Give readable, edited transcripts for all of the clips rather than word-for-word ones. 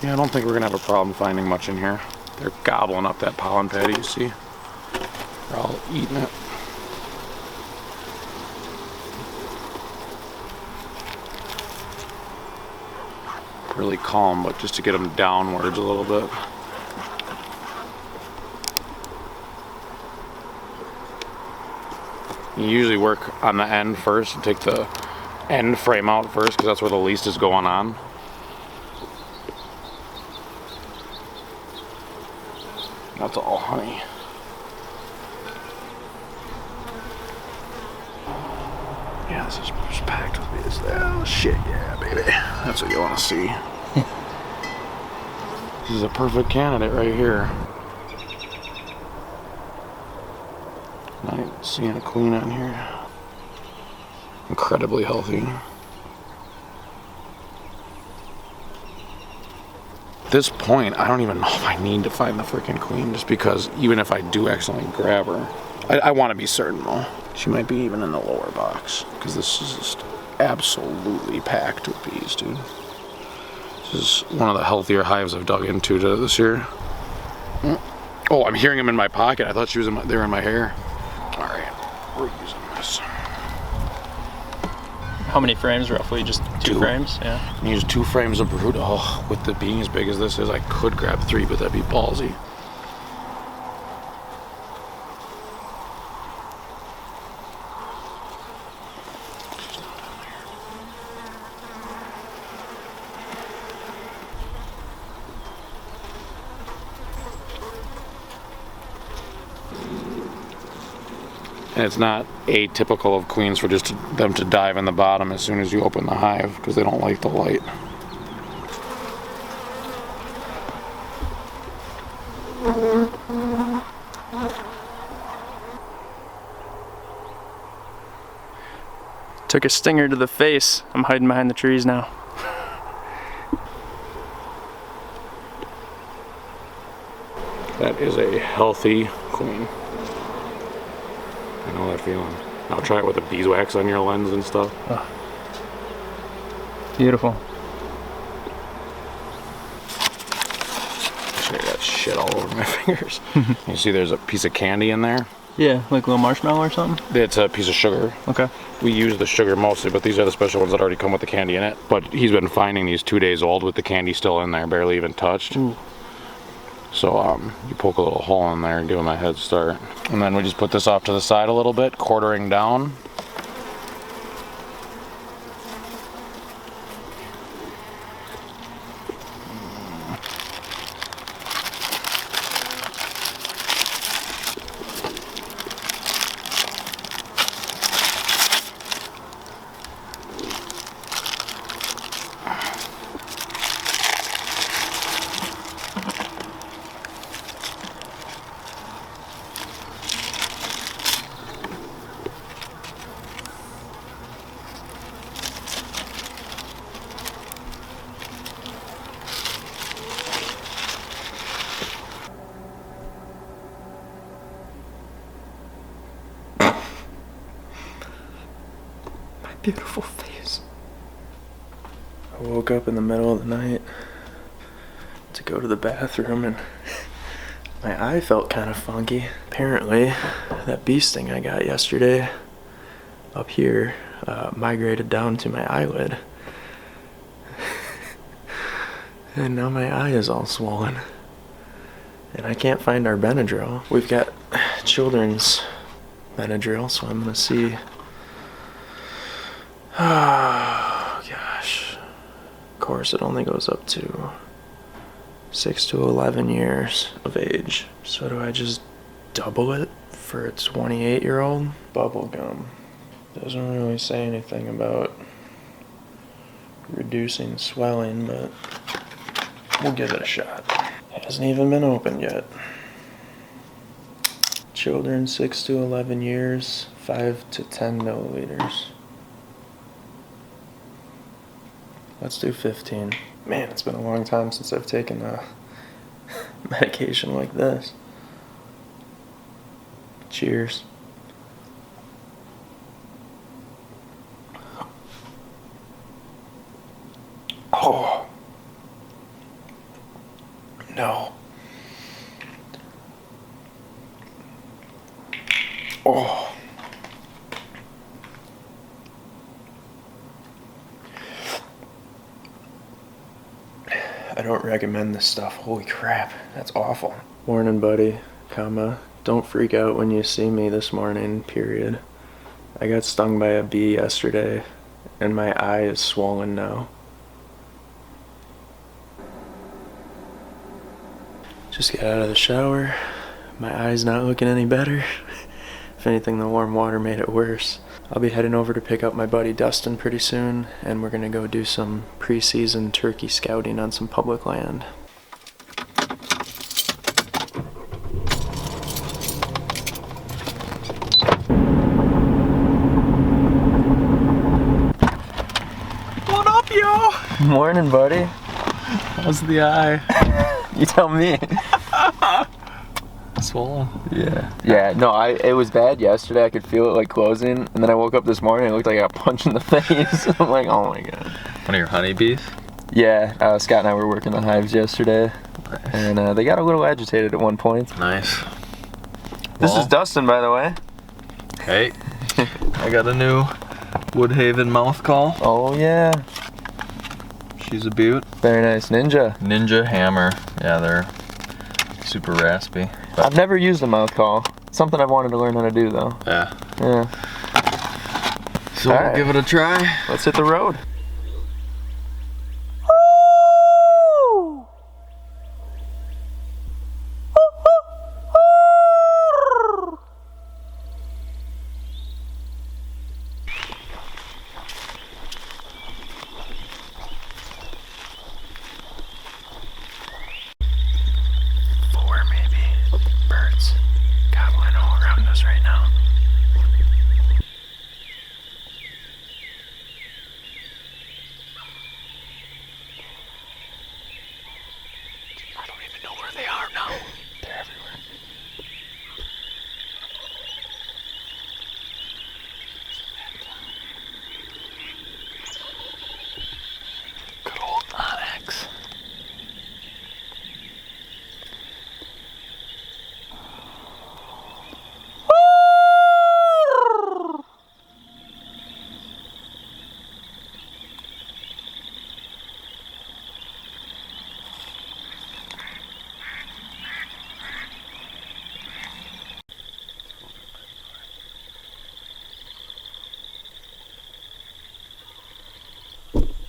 Yeah, I don't think we're gonna have a problem finding much in here. They're gobbling up that pollen patty, you see? They're all eating it. Really calm, but just to get them downwards a little bit. You usually work on the end first and take the end frame out first because that's where the least is going on. That's all honey. Yeah, this is just packed with bees. Oh shit, yeah, baby. That's what you want to see. This is a perfect candidate right here. Not seeing a queen on here. Incredibly healthy. At this point, I don't even know if I need to find the freaking queen, just because even if I do accidentally grab her, I want to be certain though. She might be even in the lower box, because this is just absolutely packed with bees, dude. This is one of the healthier hives I've dug into this year. Oh, I'm hearing them in my pocket. I thought she was in they were in my hair. All right, we're using this. How many frames roughly? Just two frames? Yeah. I use 2 frames of brood. Oh, with the being as big as this is, I could grab 3, but that'd be ballsy. And it's not atypical of queens for just them to dive in the bottom as soon as you open the hive, because they don't like the light. Took a stinger to the face. I'm hiding behind the trees now. That is a healthy queen. I know that feeling. I'll try it with the beeswax on your lens and stuff. Oh. Beautiful. I got shit all over my fingers. You see there's a piece of candy in there? Yeah, like a little marshmallow or something? It's a piece of sugar. Okay. We use the sugar mostly, but these are the special ones that already come with the candy in it. But he's been finding these 2 days old with the candy still in there, barely even touched. Ooh. So you poke a little hole in there and give him a head start. And then we just put this off to the side a little bit, quartering down. Beautiful face. I woke up in the middle of the night to go to the bathroom and my eye felt kind of funky. Apparently, that bee sting I got yesterday up here migrated down to my eyelid. And now my eye is all swollen. And I can't find our Benadryl. We've got children's Benadryl, so I'm gonna see. Oh gosh. Of course, it only goes up to 6 to 11 years of age. So do I just double it for a 28-year-old? Bubble gum. Doesn't really say anything about reducing swelling, but we'll give it a shot. It hasn't even been opened yet. Children 6 to 11 years, 5 to 10 milliliters. Let's do 15. Man, it's been a long time since I've taken a medication like this. Cheers. Oh. No. Oh. I don't recommend this stuff. Holy crap, that's awful. Morning, buddy, don't freak out when you see me this morning, period. I got stung by a bee yesterday, and my eye is swollen now. Just got out of the shower. My eye's not looking any better. If anything, the warm water made it worse. I'll be heading over to pick up my buddy Dustin pretty soon, and we're gonna go do some pre-season turkey scouting on some public land. What up, yo? Morning, buddy. How's the eye? You tell me. Swollen. Yeah, no, it was bad yesterday. I could feel it like closing, and then I woke up this morning and it looked like I got punched in the face. I'm like, oh my god. One of your honeybees? Yeah, Scott and I were working the hives yesterday, and they got a little agitated at one point. Nice. This is Dustin, by the way. Hey, I got a new Woodhaven mouth call. Oh yeah. She's a beaut. Very nice. Ninja Hammer. Yeah, they're super raspy. But I've never used a mouth call. Something I've wanted to learn how to do, though. yeah. Yeah. So All we'll right. give it a try. Let's hit the road.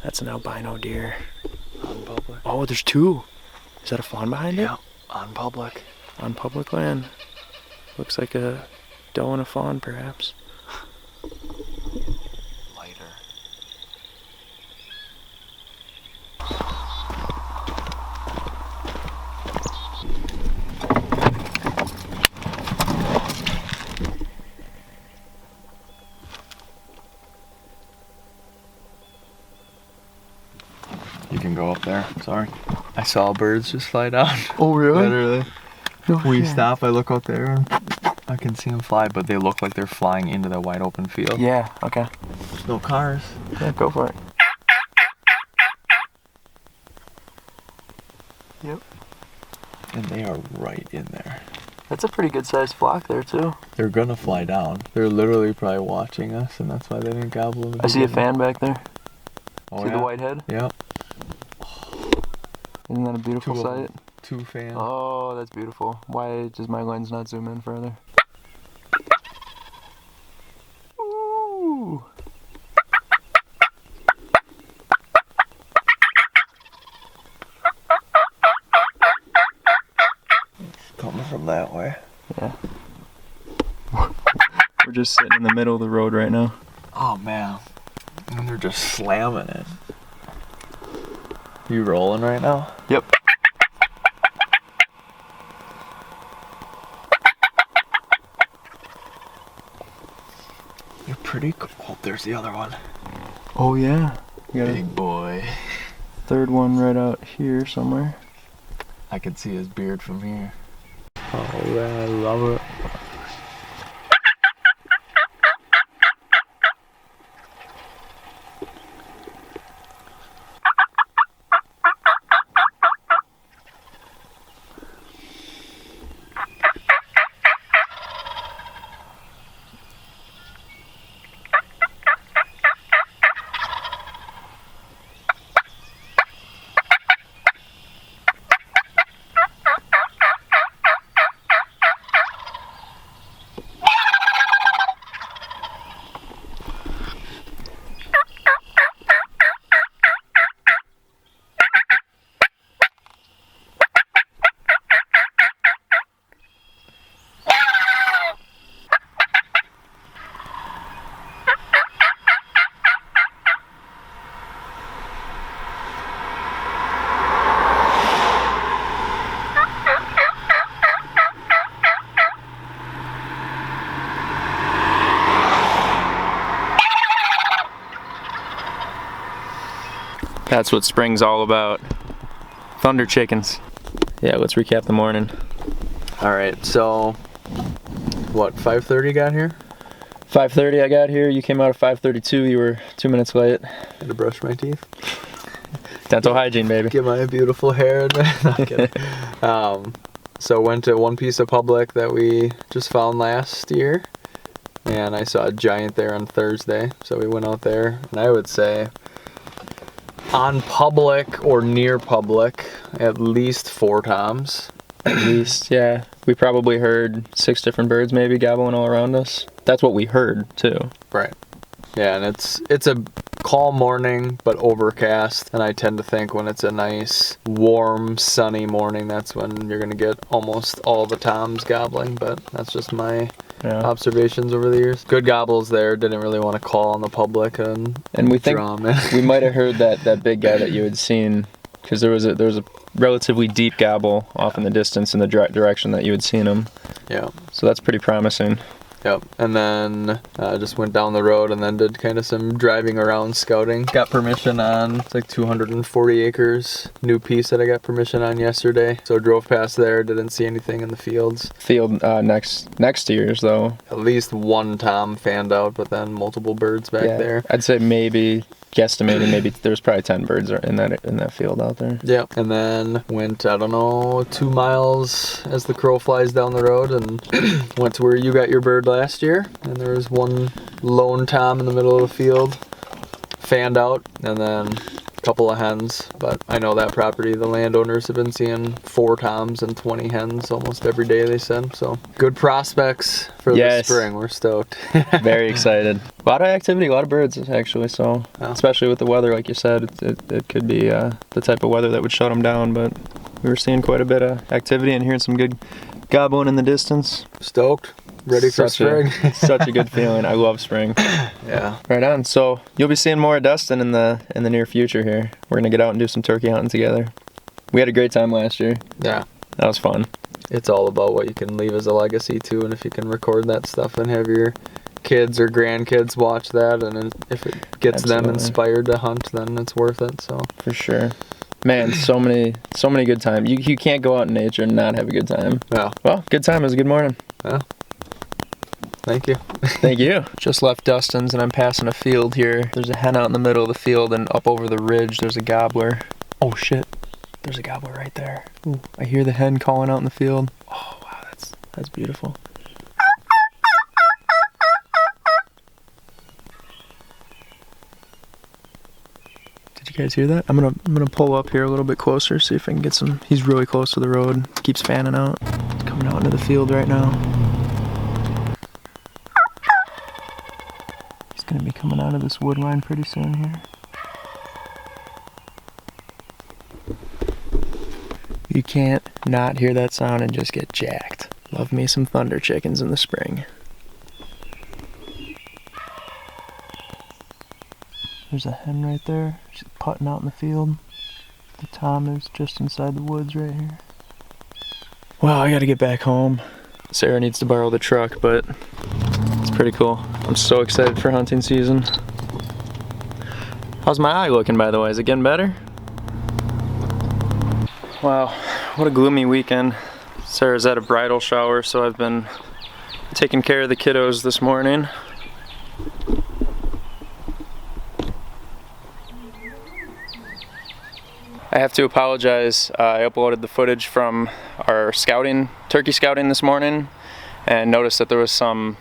That's an albino deer. On public. Oh, there's two. Is that a fawn behind it? Yeah, on public. On public land. Looks like a doe and a fawn, perhaps. Lighter. You can go up there. Sorry. I saw birds just fly down. Oh, really? Literally. No We shit. stop, I look out there, and I can see them fly, but they look like they're flying into the wide open field. Yeah, okay. There's no cars. Yeah, go for it. Yep. And they are right in there. That's a pretty good sized flock there, too. They're gonna fly down. They're literally probably watching us, and that's why they didn't gobble them. I see a fan back there. Oh, See yeah? the white head? Yep. Isn't that a beautiful Two of sight? them. 2 fans. Oh, that's beautiful. Why does my lens not zoom in further? Ooh. Coming from that way. Yeah. We're just sitting in the middle of the road right now. Oh man. And they're just slamming it. You rolling right now? Yep. You're pretty cool. Oh, there's the other one. Oh yeah. We got a Big boy. third one right out here somewhere. I can see his beard from here. Oh man, I love it. That's what spring's all about. Thunder chickens. Yeah, let's recap the morning. All right, so what, 5:30 got here? 5:30 I got here. You came out at 5:32. You were 2 minutes late. Had to brush my teeth. Dental hygiene, baby. Get my beautiful hair in there. Not kidding. So went to one piece of public that we just found last year, and I saw a giant there on Thursday. So we went out there, and I would say on public or near public, at least 4 toms. At least, yeah. We probably heard 6 different birds maybe gobbling all around us. That's what we heard too. Right. Yeah, and it's a calm morning, but overcast. And I tend to think when it's a nice, warm, sunny morning, that's when you're gonna get almost all the toms gobbling. But that's just my observations over the years. Good gobbles there. Didn't really want to call on the public and we think drama. We might have heard that big guy that you had seen, because there was a relatively deep gobble off in the distance in the direction that you had seen him. Yeah. So that's pretty promising. Yep, and then just went down the road and then did kind of some driving around scouting. Got permission on, it's like 240 acres, new piece that I got permission on yesterday. So drove past there, didn't see anything in the fields. Field next to yours though. At least one tom fanned out, but then multiple birds back there. I'd say guesstimating maybe there's probably 10 birds in that field out there. Yep, and then went, I don't know, 2 miles as the crow flies down the road and went to where you got your bird last year. And there was one lone tom in the middle of the field, fanned out, and then a couple of hens. But I know that property, the landowners have been seeing 4 toms and 20 hens almost every day, they said. So good prospects for the spring. We're stoked. Very excited. A lot of activity, a lot of birds actually. So especially with the weather, like you said, it could be the type of weather that would shut them down. But we were seeing quite a bit of activity and hearing some good gobbling in the distance. Stoked. Ready for spring. Such a good feeling. I love spring. Yeah. Right on. So you'll be seeing more of Dustin in the near future here. We're gonna get out and do some turkey hunting together. We had a great time last year. Yeah. That was fun. It's all about what you can leave as a legacy too, and if you can record that stuff and have your kids or grandkids watch that, and if it gets them inspired to hunt, then it's worth it. So for sure. Man, so many good times. You can't go out in nature and not have a good time. Yeah. Well, good time. It was a good morning. Yeah. Thank you. Thank you. Just left Dustin's and I'm passing a field here. There's a hen out in the middle of the field, and up over the ridge there's a gobbler. Oh shit. There's a gobbler right there. Ooh, I hear the hen calling out in the field. Oh wow, that's beautiful. Did you guys hear that? I'm gonna pull up here a little bit closer, see if I can get some. He's really close to the road. Keeps fanning out. He's coming out into the field right now. He's gonna be coming out of this wood line pretty soon here. You can't not hear that sound and just get jacked. Love me some thunder chickens in the spring. There's a hen right there. She's putting out in the field. The tom is just inside the woods right here. Well, I gotta get back home. Sarah needs to borrow the truck, but it's pretty cool. I'm so excited for hunting season. How's my eye looking, by the way? Is it getting better? Wow, what a gloomy weekend. Sarah's at a bridal shower, so I've been taking care of the kiddos this morning. I have to apologize. I uploaded the footage from our turkey scouting this morning, and noticed that there was some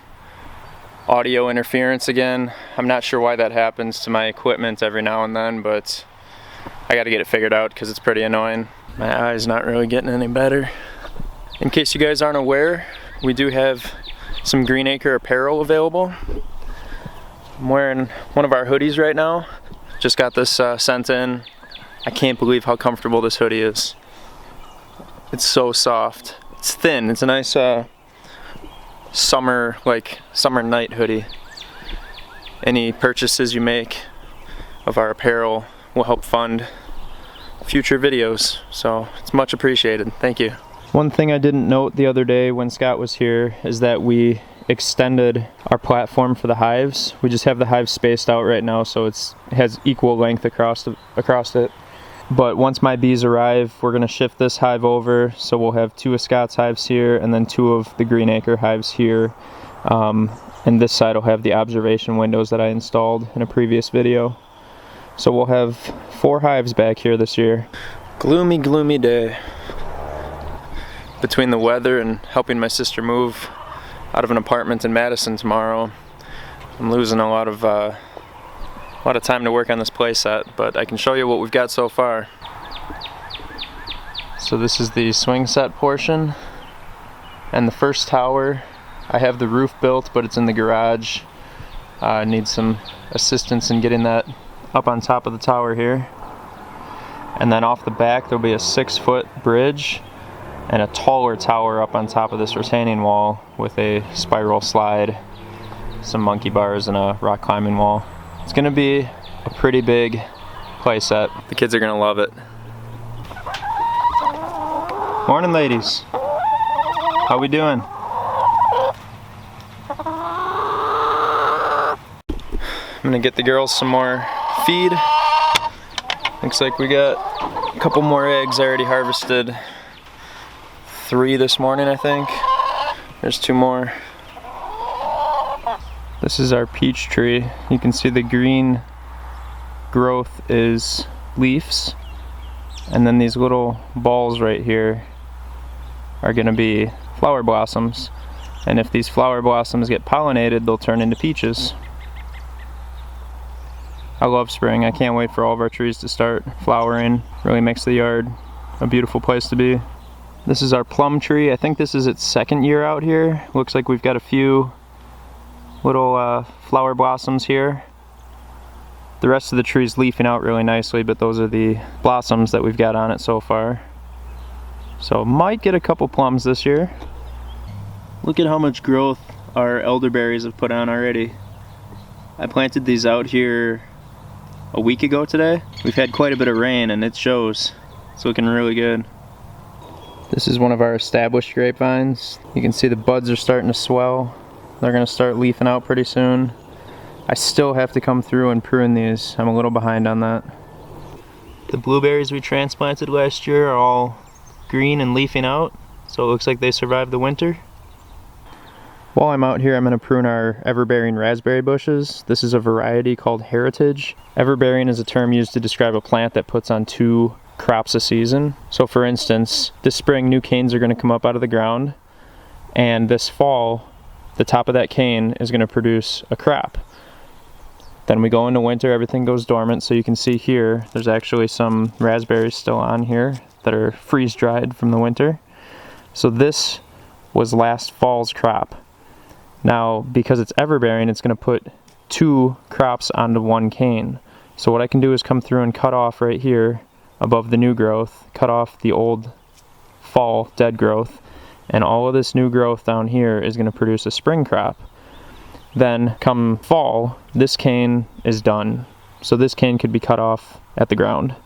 audio interference again. I'm not sure why that happens to my equipment every now and then, but I got to get it figured out because it's pretty annoying. My eye's not really getting any better. In case you guys aren't aware, we do have some Green Acre apparel available. I'm wearing one of our hoodies right now. Just got this sent in. I can't believe how comfortable this hoodie is. It's so soft. It's thin. It's a nice summer night hoodie. Any purchases you make of our apparel will help fund future videos, so it's much appreciated. Thank you. One thing I didn't note the other day when Scott was here is that we extended our platform for the hives. We just have the hives spaced out right now, so it has equal length across it. But once my bees arrive, we're gonna shift this hive over, so we'll have 2 of Scott's hives here and then 2 of the Green Acre hives here. And this side will have the observation windows that I installed in a previous video. So we'll have 4 hives back here this year. Gloomy, gloomy day. Between the weather and helping my sister move out of an apartment in Madison tomorrow, I'm losing a lot of time to work on this play set, but I can show you what we've got so far. So this is the swing set portion and the first tower. I have the roof built, but it's in the garage. I need some assistance in getting that up on top of the tower here. And then off the back there'll be a 6-foot bridge and a taller tower up on top of this retaining wall with a spiral slide, some monkey bars, and a rock climbing wall. It's gonna be a pretty big play set. The kids are gonna love it. Morning, ladies. How we doing? I'm gonna get the girls some more feed. Looks like we got a couple more eggs I already harvested. 3 this morning, I think. There's 2 more. This is our peach tree. You can see the green growth is leaves, and then these little balls right here are gonna be flower blossoms. And if these flower blossoms get pollinated, they'll turn into peaches. I love spring. I can't wait for all of our trees to start flowering. Really makes the yard a beautiful place to be. This is our plum tree. I think this is its 2nd year out here. Looks like we've got a few little flower blossoms here. The rest of the tree's leafing out really nicely, but those are the blossoms that we've got on it so far. So might get a couple plums this year. Look at how much growth our elderberries have put on already. I planted these out here a week ago today. We've had quite a bit of rain and it shows. It's looking really good. This is one of our established grapevines. You can see the buds are starting to swell. They're gonna start leafing out pretty soon. I still have to come through and prune these. I'm a little behind on that. The blueberries we transplanted last year are all green and leafing out, so it looks like they survived the winter. While I'm out here, I'm going to prune our Everbearing raspberry bushes. This is a variety called Heritage. Everbearing is a term used to describe a plant that puts on 2 crops a season. So for instance, this spring new canes are going to come up out of the ground, and this fall the top of that cane is going to produce a crop. Then we go into winter, everything goes dormant, so you can see here there's actually some raspberries still on here that are freeze dried from the winter. So this was last fall's crop. Now, because it's everbearing, it's going to put 2 crops onto 1 cane. So what I can do is come through and cut off right here above the new growth, cut off the old fall dead growth, and all of this new growth down here is going to produce a spring crop. Then come fall, this cane is done. So this cane could be cut off at the ground.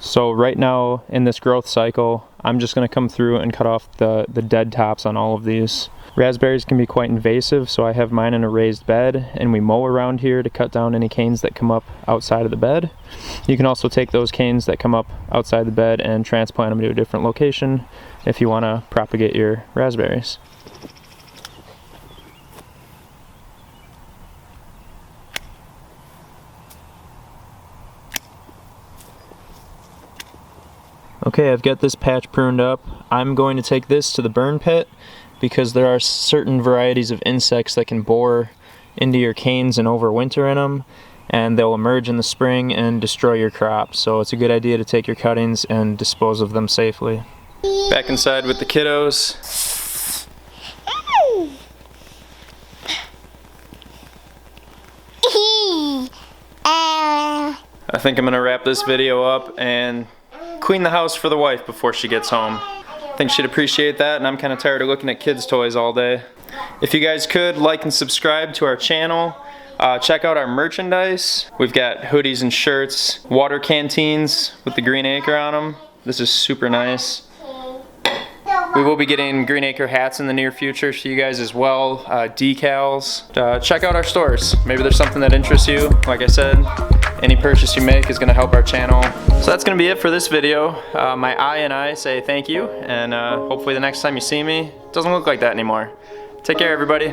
So right now in this growth cycle, I'm just going to come through and cut off the dead tops on all of these. Raspberries can be quite invasive, so I have mine in a raised bed, and we mow around here to cut down any canes that come up outside of the bed. You can also take those canes that come up outside the bed and transplant them to a different location if you want to propagate your raspberries. Okay, I've got this patch pruned up. I'm going to take this to the burn pit because there are certain varieties of insects that can bore into your canes and overwinter in them, and they'll emerge in the spring and destroy your crop. So it's a good idea to take your cuttings and dispose of them safely. Back inside with the kiddos. I think I'm gonna wrap this video up and clean the house for the wife before she gets home. I think she'd appreciate that, and I'm kind of tired of looking at kids' toys all day. If you guys could, like and subscribe to our channel. Check out our merchandise. We've got hoodies and shirts, water canteens with the Green Acre on them. This is super nice. We will be getting Green Acre hats in the near future to you guys as well, decals. Check out our stores. Maybe there's something that interests you. Like I said, any purchase you make is gonna help our channel. So that's gonna be it for this video. My eye and I say thank you, and hopefully the next time you see me, it doesn't look like that anymore. Take care, everybody.